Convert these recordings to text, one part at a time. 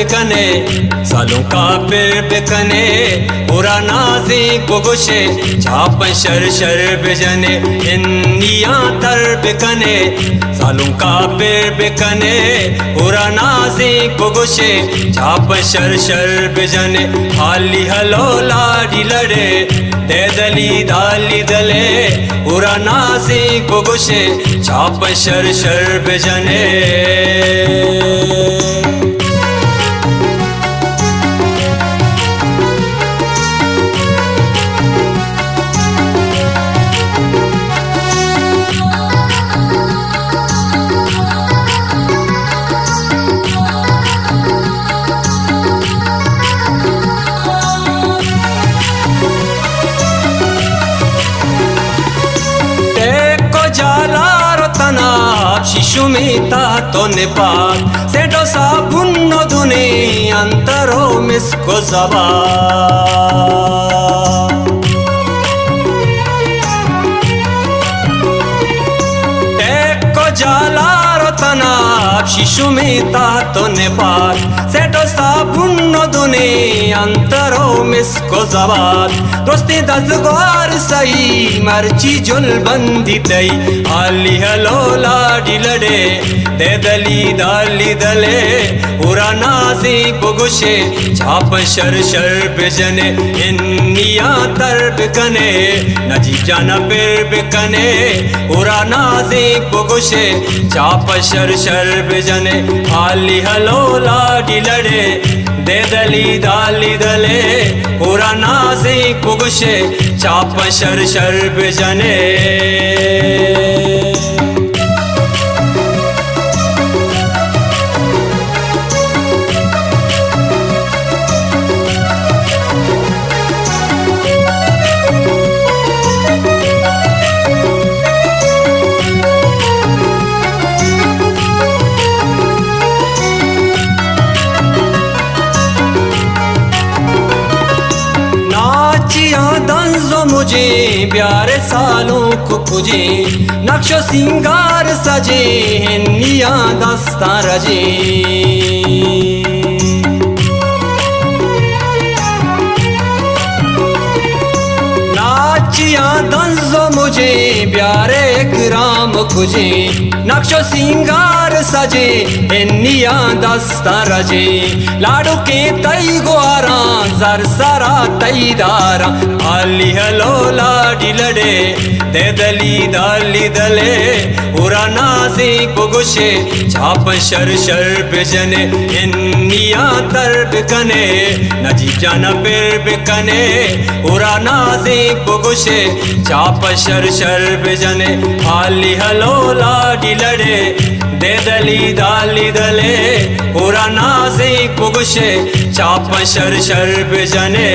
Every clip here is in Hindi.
बिकने सालों का फिर बिकने पूरा नाजी गुगुशे छाप शर शर बिजने इंदिया तर बिकने सालों का फिर बिकने पूरा नाजी गुगुशे छाप शर शर बिजने हाली हलो लाडी लड़े दे दली दाली दले पूरा नाजी गुगुशे छाप शर शर बिजने शिशुमिता तो निपात सेठो साबुन्नो दुने अंतरो मिसको जबा टेको जालारो तनाब शिशुमिता तो निपात सेठो साबुन्नो दुने अंतरो मिसको जबात दोस्ती दसगवार सही मर्ची जुल बंदी तई हाली हलो लाडी लड़े दे दली दाली दले पूरा नाजी गुगुशे छाप शर शर बिजने इंदिया तर बिकने नजीब जाना फिर बिकने पूरा नाजी गुगुशे छाप शर शर बिजने हाली हलो लाडी लड़े दे दली दाली दले पूरा नाजी गुगुशे छाप शर शर बिजने मुझे प्यारे सालों को पुजे नक्शो सिंगार सजे निया दस्ता रजे नाचिया दंजो मुझे प्यारे ग्राम खुजे नक्शो सिंगार सजे निया दस्ता रजे लाडू के तई ग्वारा जर सरा तई दारा हाली हलो लाडी लड़े दे दली दाली दले पूरा नाजी गुगुशे छाप शर शर बिजने इंदिया तर बिकने नजीब जाना फिर बिकने पूरा नाजी गुगुशे छाप शर शर बिजने हाली हलो लाडी लड़े दे दली दाली दले पूरा नाजी गुगुशे छाप शर शर बिजने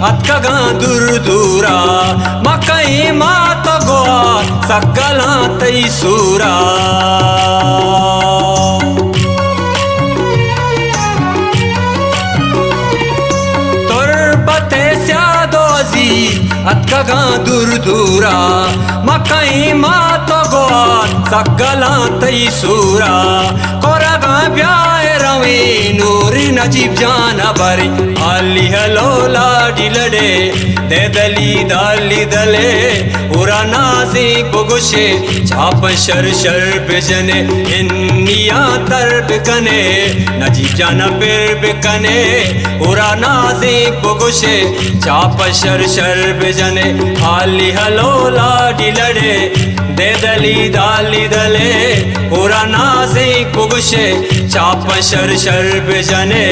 अत्कगा दूर दूरा मकई मात गोआ सकला तई सूरा तुरबते स्यादोजी अत्कगा दूर दूरा मकई मात गोआ सकला तई सूरा कोरगा ब्याए रवे नूरी नजीब जाना बरी हाली हलो लाडी लड़े दे दली दाली दले पूरा नाजी गुगुशे छाप शर शर बिजने इंदिया तर बिकने नजीब जाना फिर बिकने पूरा नाजी गुगुशे छाप शर शर बिजने हाली हलो लाडी लड़े दे दली दाली दले पूरा नाजी गुगुशे छाप शर शर बिजने